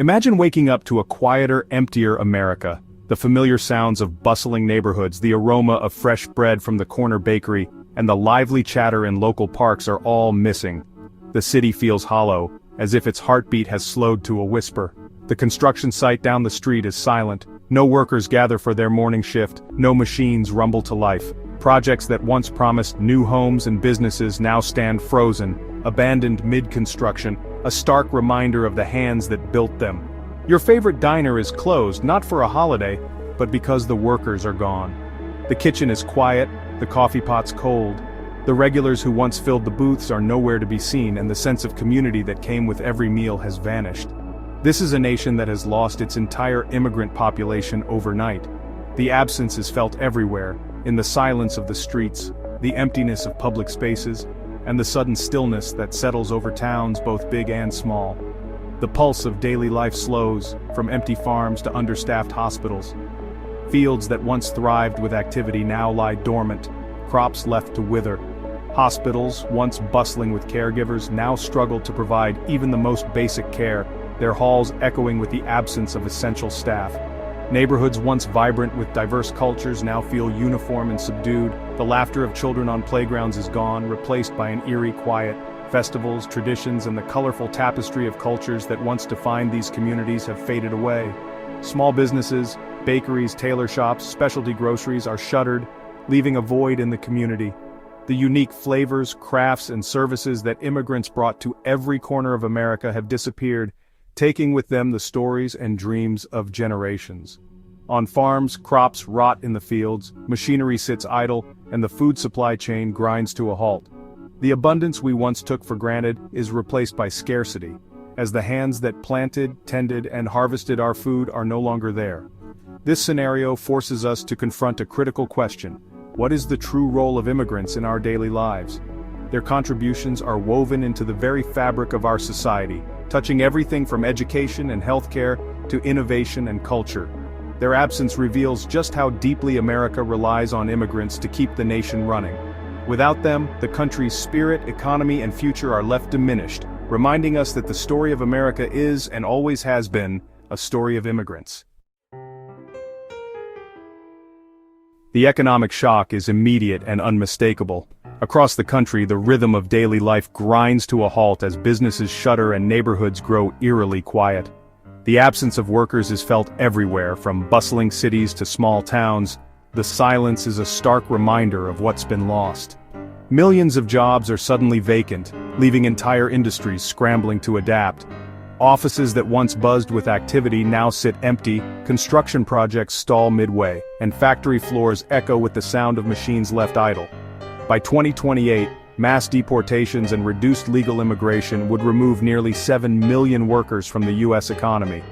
Imagine waking up to a quieter, emptier America. The familiar sounds of bustling neighborhoods, the aroma of fresh bread from the corner bakery, and the lively chatter in local parks are all missing. The city feels hollow, as if its heartbeat has slowed to a whisper. The construction site down the street is silent. No workers gather for their morning shift, no machines rumble to life. Projects that once promised new homes and businesses now stand frozen, abandoned mid-construction, a stark reminder of the hands that built them. Your favorite diner is closed, not for a holiday, but because the workers are gone. The kitchen is quiet, the coffee pot's cold. The regulars who once filled the booths are nowhere to be seen, and the sense of community that came with every meal has vanished. This is a nation that has lost its entire immigrant population overnight. The absence is felt everywhere, in the silence of the streets, the emptiness of public spaces, and the sudden stillness that settles over towns both big and small. The pulse of daily life slows, from empty farms to understaffed hospitals. Fields that once thrived with activity now lie dormant, crops left to wither. Hospitals, once bustling with caregivers, now struggle to provide even the most basic care, their halls echoing with the absence of essential staff. Neighborhoods once vibrant with diverse cultures now feel uniform and subdued. The laughter of children on playgrounds is gone, replaced by an eerie quiet. Festivals, traditions, and the colorful tapestry of cultures that once defined these communities have faded away. Small businesses, bakeries, tailor shops, specialty groceries are shuttered, leaving a void in the community. The unique flavors, crafts, and services that immigrants brought to every corner of America have disappeared, taking with them the stories and dreams of generations. On farms, crops rot in the fields, machinery sits idle, and the food supply chain grinds to a halt. The abundance we once took for granted is replaced by scarcity, as the hands that planted, tended, and harvested our food are no longer there. This scenario forces us to confront a critical question: what is the true role of immigrants in our daily lives? Their contributions are woven into the very fabric of our society, touching everything from education and healthcare to innovation and culture. Their absence reveals just how deeply America relies on immigrants to keep the nation running. Without them, the country's spirit, economy, and future are left diminished, reminding us that the story of America is, and always has been, a story of immigrants. The economic shock is immediate and unmistakable. Across the country, the rhythm of daily life grinds to a halt as businesses shutter and neighborhoods grow eerily quiet. The absence of workers is felt everywhere, from bustling cities to small towns. The silence is a stark reminder of what's been lost. Millions of jobs are suddenly vacant, leaving entire industries scrambling to adapt. Offices that once buzzed with activity now sit empty, construction projects stall midway, and factory floors echo with the sound of machines left idle. By 2028, mass deportations and reduced legal immigration would remove nearly 7 million workers from the U.S. economy.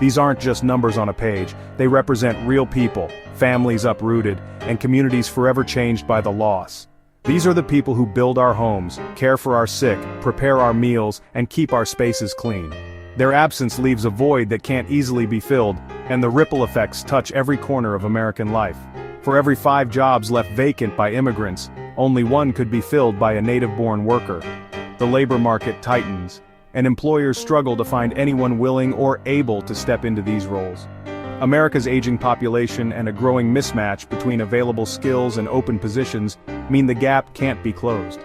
These aren't just numbers on a page, they represent real people, families uprooted, and communities forever changed by the loss. These are the people who build our homes, care for our sick, prepare our meals, and keep our spaces clean. Their absence leaves a void that can't easily be filled, and the ripple effects touch every corner of American life. For every 5 jobs left vacant by immigrants, only 1 could be filled by a native-born worker. The labor market tightens, and employers struggle to find anyone willing or able to step into these roles. America's aging population and a growing mismatch between available skills and open positions mean the gap can't be closed.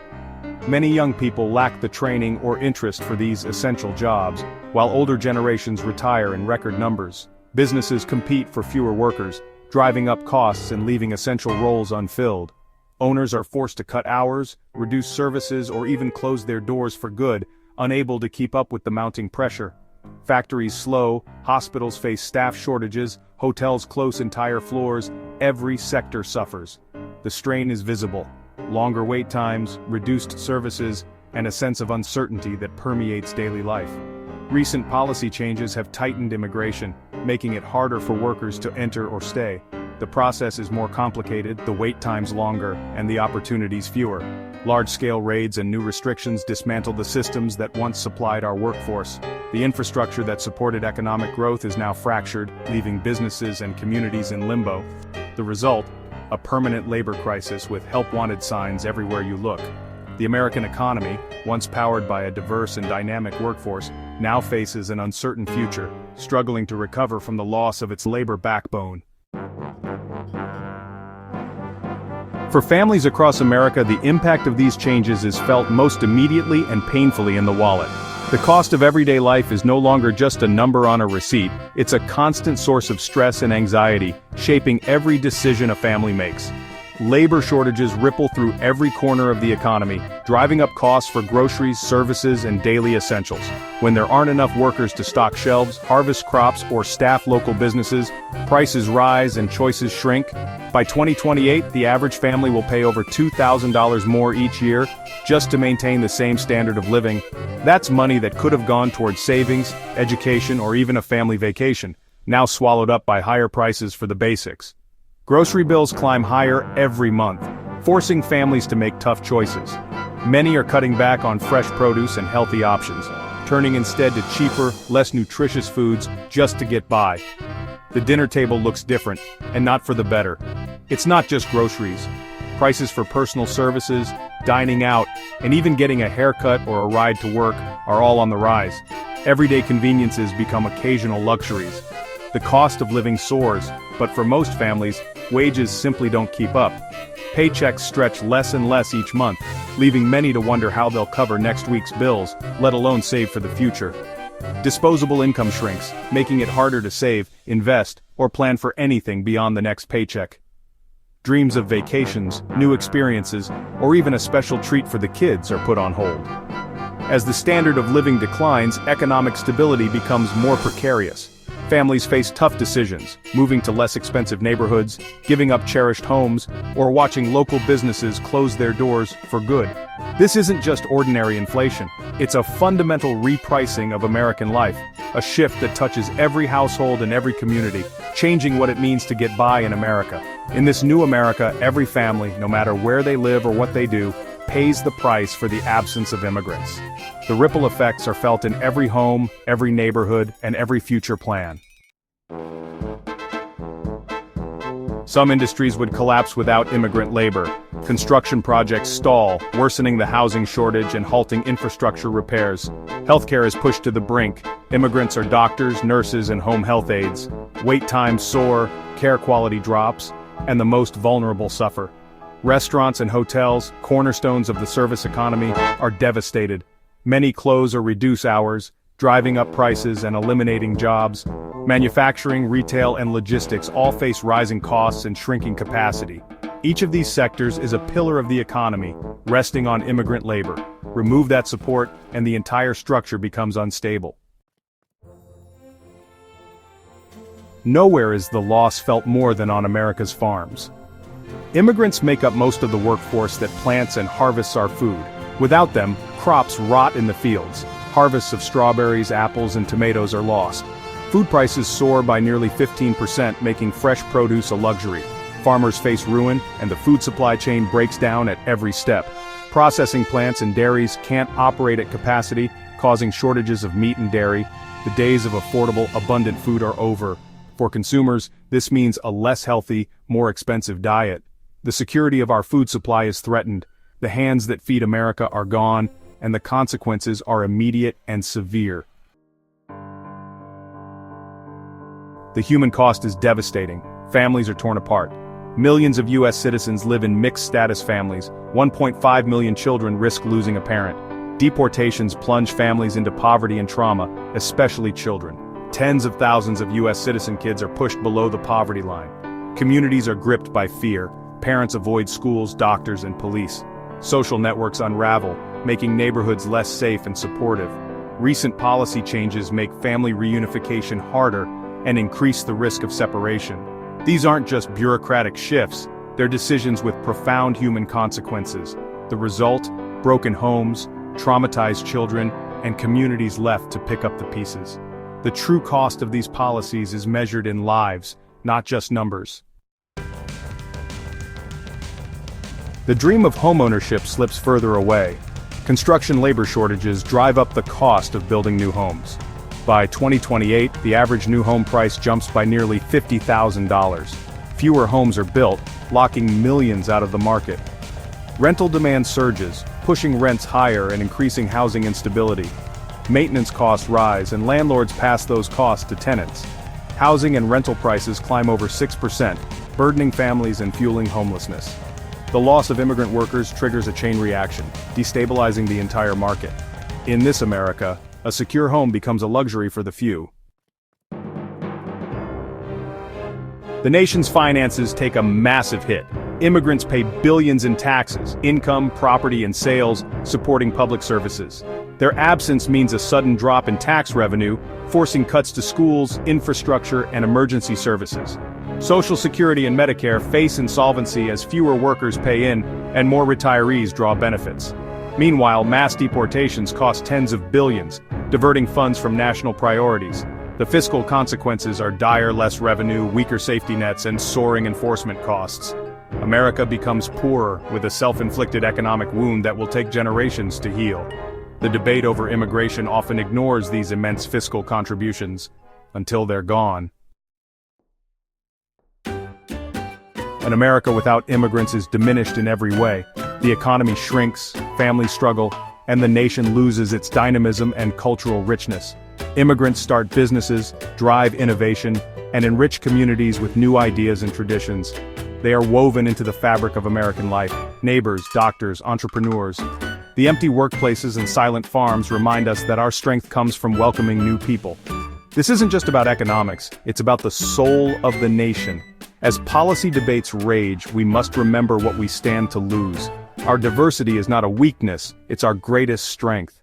Many young people lack the training or interest for these essential jobs, while older generations retire in record numbers. Businesses compete for fewer workers, driving up costs and leaving essential roles unfilled. Owners are forced to cut hours, reduce services, or even close their doors for good, unable to keep up with the mounting pressure. Factories slow, hospitals face staff shortages, hotels close entire floors, every sector suffers. The strain is visible. Longer wait times, reduced services, and a sense of uncertainty that permeates daily life. Recent policy changes have tightened immigration, making it harder for workers to enter or stay. The process is more complicated, the wait times longer, and the opportunities fewer. Large-scale raids and new restrictions dismantle the systems that once supplied our workforce. The infrastructure that supported economic growth is now fractured, leaving businesses and communities in limbo. The result? A permanent labor crisis with help-wanted signs everywhere you look. The American economy, once powered by a diverse and dynamic workforce, now faces an uncertain future, struggling to recover from the loss of its labor backbone. For families across America, the impact of these changes is felt most immediately and painfully in the wallet. The cost of everyday life is no longer just a number on a receipt, it's a constant source of stress and anxiety, shaping every decision a family makes. Labor shortages ripple through every corner of the economy, driving up costs for groceries, services, and daily essentials. When there aren't enough workers to stock shelves, harvest crops, or staff local businesses, prices rise and choices shrink. By 2028, the average family will pay over $2,000 more each year just to maintain the same standard of living. That's money that could have gone towards savings, education, or even a family vacation, now swallowed up by higher prices for the basics. Grocery bills climb higher every month, forcing families to make tough choices. Many are cutting back on fresh produce and healthy options, turning instead to cheaper, less nutritious foods just to get by. The dinner table looks different, and not for the better. It's not just groceries. Prices for personal services, dining out, and even getting a haircut or a ride to work are all on the rise. Everyday conveniences become occasional luxuries. The cost of living soars, but for most families, wages simply don't keep up. Paychecks stretch less and less each month, leaving many to wonder how they'll cover next week's bills, let alone save for the future. Disposable income shrinks, making it harder to save, invest, or plan for anything beyond the next paycheck. Dreams of vacations, new experiences, or even a special treat for the kids are put on hold. As the standard of living declines, economic stability becomes more precarious. Families face tough decisions, moving to less expensive neighborhoods, giving up cherished homes, or watching local businesses close their doors for good. This isn't just ordinary inflation, it's a fundamental repricing of American life, a shift that touches every household and every community, changing what it means to get by in America. In this new America, every family, no matter where they live or what they do, pays the price for the absence of immigrants. The ripple effects are felt in every home, every neighborhood, and every future plan. Some industries would collapse without immigrant labor. Construction projects stall, worsening the housing shortage and halting infrastructure repairs. Healthcare is pushed to the brink. Immigrants are doctors, nurses, and home health aides. Wait times soar, care quality drops, and the most vulnerable suffer. Restaurants and hotels, cornerstones of the service economy, are devastated. Many close or reduce hours, driving up prices and eliminating jobs. Manufacturing, retail, and logistics all face rising costs and shrinking capacity. Each of these sectors is a pillar of the economy, resting on immigrant labor. Remove that support, and the entire structure becomes unstable. Nowhere is the loss felt more than on America's farms. Immigrants make up most of the workforce that plants and harvests our food. Without them, crops rot in the fields. Harvests of strawberries, apples, and tomatoes are lost. Food prices soar by nearly 15%, making fresh produce a luxury. Farmers face ruin, and the food supply chain breaks down at every step. Processing plants and dairies can't operate at capacity, causing shortages of meat and dairy. The days of affordable, abundant food are over. For consumers, this means a less healthy, more expensive diet. The security of our food supply is threatened. The hands that feed America are gone, and the consequences are immediate and severe. The human cost is devastating. Families are torn apart. Millions of U.S. citizens live in mixed-status families. 1.5 million children risk losing a parent. Deportations plunge families into poverty and trauma, especially children. Tens of thousands of U.S. citizen kids are pushed below the poverty line. Communities are gripped by fear. Parents avoid schools, doctors, and police. Social networks unravel, making neighborhoods less safe and supportive. Recent policy changes make family reunification harder and increase the risk of separation. These aren't just bureaucratic shifts, they're decisions with profound human consequences. The result? Broken homes, traumatized children, and communities left to pick up the pieces. The true cost of these policies is measured in lives, not just numbers. The dream of homeownership slips further away. Construction labor shortages drive up the cost of building new homes. By 2028, the average new home price jumps by nearly $50,000. Fewer homes are built, locking millions out of the market. Rental demand surges, pushing rents higher and increasing housing instability. Maintenance costs rise and landlords pass those costs to tenants. Housing and rental prices climb over 6%, burdening families and fueling homelessness. The loss of immigrant workers triggers a chain reaction, destabilizing the entire market. In this America, a secure home becomes a luxury for the few. The nation's finances take a massive hit. Immigrants pay billions in taxes, income, property, and sales, supporting public services. Their absence means a sudden drop in tax revenue, forcing cuts to schools, infrastructure, and emergency services. Social Security and Medicare face insolvency as fewer workers pay in, and more retirees draw benefits. Meanwhile, mass deportations cost tens of billions, diverting funds from national priorities. The fiscal consequences are dire: less revenue, weaker safety nets, and soaring enforcement costs. America becomes poorer, with a self-inflicted economic wound that will take generations to heal. The debate over immigration often ignores these immense fiscal contributions, until they're gone. An America without immigrants is diminished in every way. The economy shrinks, families struggle, and the nation loses its dynamism and cultural richness. Immigrants start businesses, drive innovation, and enrich communities with new ideas and traditions. They are woven into the fabric of American life: neighbors, doctors, entrepreneurs. The empty workplaces and silent farms remind us that our strength comes from welcoming new people. This isn't just about economics, it's about the soul of the nation. As policy debates rage, we must remember what we stand to lose. Our diversity is not a weakness, it's our greatest strength.